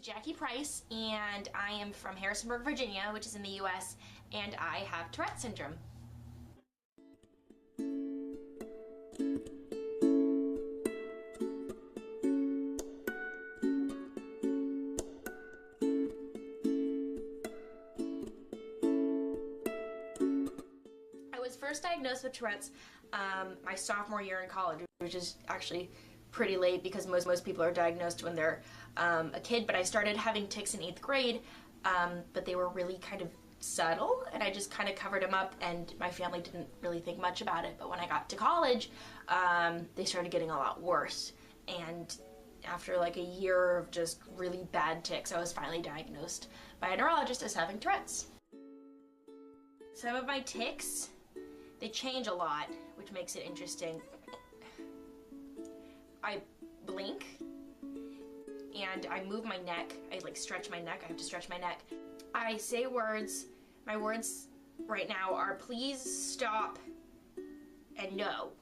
Jackie Price, and I am from Harrisonburg, Virginia, which is in the US, and I have Tourette Syndrome. I was first diagnosed with Tourette's my sophomore year in college, which is actually pretty late because most people are diagnosed when they're a kid, but I started having tics in 8th grade, but they were really kind of subtle, and I just kind of covered them up, and my family didn't really think much about it. But when I got to college, they started getting a lot worse, and after like a year of just really bad tics, I was finally diagnosed by a neurologist as having Tourette's. Some of my tics, they change a lot, which makes it interesting. I blink, and I move my neck. I like stretch my neck. I have to stretch my neck. I say words. My words right now are please, stop, and no.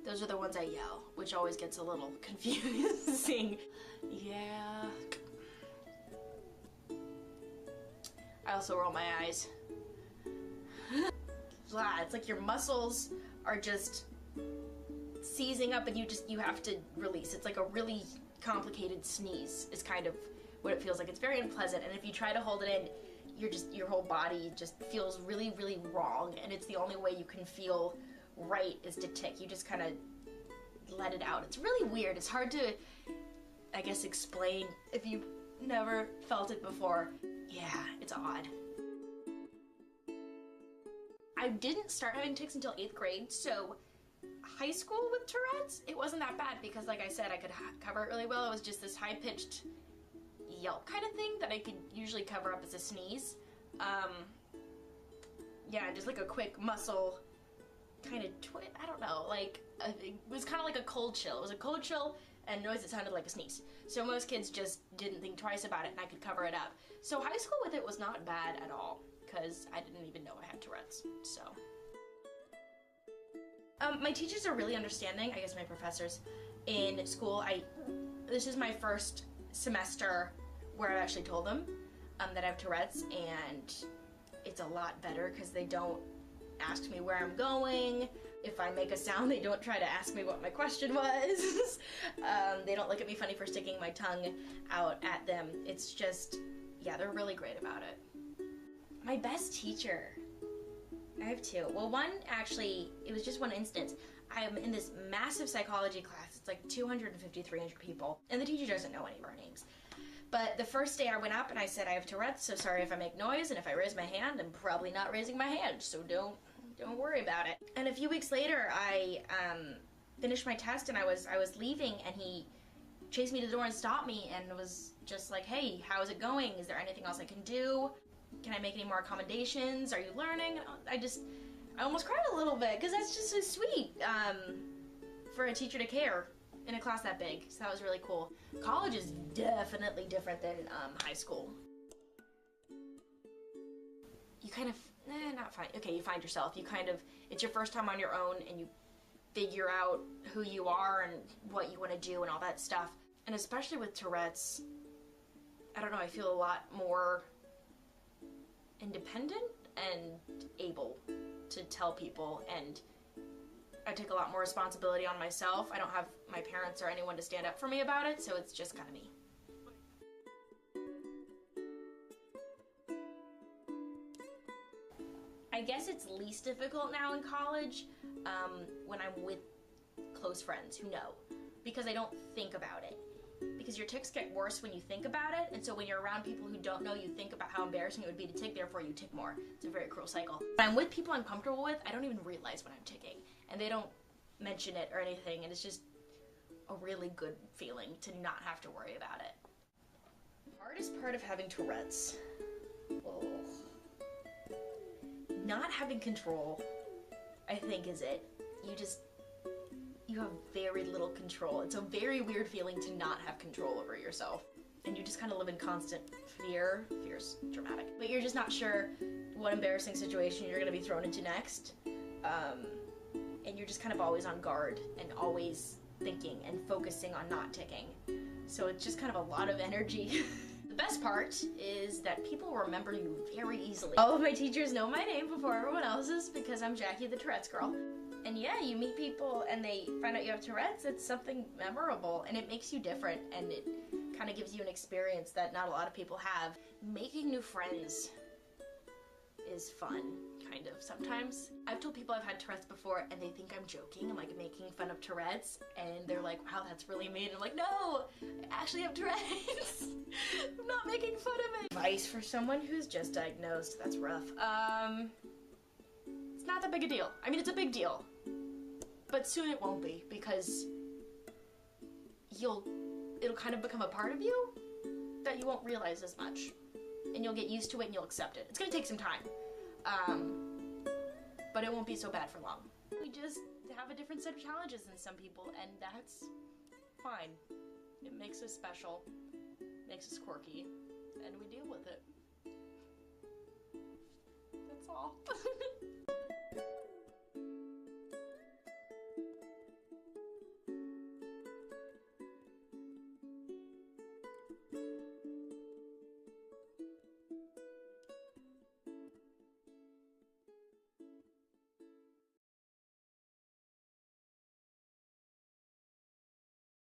Those are the ones I yell, which always gets a little confusing. Yeah. I also roll my eyes. It's like your muscles are just seizing up, and you have to release. It's like a really complicated sneeze is kind of what it feels like. It's very unpleasant, and if you try to hold it in, your whole body just feels really, really wrong, and it's the only way you can feel right is to tick. You just kind of let it out. It's really weird. It's hard to, I guess, explain if you've never felt it before. Yeah, it's odd. I didn't start having tics until 8th grade, so high school with Tourette's, it wasn't that bad because, like I said, I could cover it really well. It was just this high-pitched yelp kind of thing that I could usually cover up as a sneeze. Yeah, just like a quick muscle kind of twitch. I don't know, like it was kind of like a cold chill. It was a cold chill and noise that sounded like a sneeze. So most kids just didn't think twice about it, and I could cover it up. So high school with it was not bad at all because I didn't even know I had Tourette's. So. My teachers are really understanding, I guess my professors in school. This is my first semester where I've actually told them that I have Tourette's, and it's a lot better because they don't ask me where I'm going. If I make a sound, they don't try to ask me what my question was. They don't look at me funny for sticking my tongue out at them. It's just, yeah, they're really great about it. My best teacher. I have two. Well, one actually, it was just one instance. I'm in this massive psychology class. It's like 250, 300 people, and the teacher doesn't know any of our names. But the first day I went up and I said, I have Tourette's, so sorry if I make noise, and if I raise my hand, I'm probably not raising my hand, so don't worry about it. And a few weeks later, I finished my test, and I was leaving, and he chased me to the door and stopped me and was just like, hey, how's it going? Is there anything else I can do? Can I make any more accommodations? Are you learning? I almost cried a little bit because that's just so sweet for a teacher to care in a class that big. So that was really cool. College is definitely different than high school. You kind of, not find, okay, you find yourself. It's your first time on your own, and you figure out who you are and what you want to do and all that stuff. And especially with Tourette's, I don't know, I feel a lot more independent and able to tell people, and I take a lot more responsibility on myself. I don't have my parents or anyone to stand up for me about it, so it's just kind of me. I guess it's least difficult now in college when I'm with close friends who know, because I don't think about it. Because your tics get worse when you think about it, and so when you're around people who don't know, you think about how embarrassing it would be to tick, therefore you tick more. It's a very cruel cycle. When I'm with people I'm comfortable with, I don't even realize when I'm ticking, and they don't mention it or anything, and it's just a really good feeling to not have to worry about it. The hardest part of having Tourette's, not having control, I think, is it. You have very little control. It's a very weird feeling to not have control over yourself. And you just kind of live in constant fear. Fear's dramatic. But you're just not sure what embarrassing situation you're gonna be thrown into next. And you're just kind of always on guard and always thinking and focusing on not ticking. So it's just kind of a lot of energy. The best part is that people remember you very easily. All of my teachers know my name before everyone else's because I'm Jackie the Tourette's girl. And yeah, you meet people and they find out you have Tourette's, it's something memorable and it makes you different and it kind of gives you an experience that not a lot of people have. Making new friends is fun, kind of, sometimes. I've told people I've had Tourette's before and they think I'm joking, I'm like making fun of Tourette's, and they're like, wow, that's really mean. I'm like, no, I actually have Tourette's. I'm not making fun of it. Advice for someone who's just diagnosed, that's rough. It's not that big a deal. I mean, it's a big deal, but soon it won't be because it'll kind of become a part of you that you won't realize as much. And you'll get used to it and you'll accept it. It's gonna take some time. But it won't be so bad for long. We just have a different set of challenges than some people, and that's fine. It makes us special, makes us quirky, and we deal with it. That's all.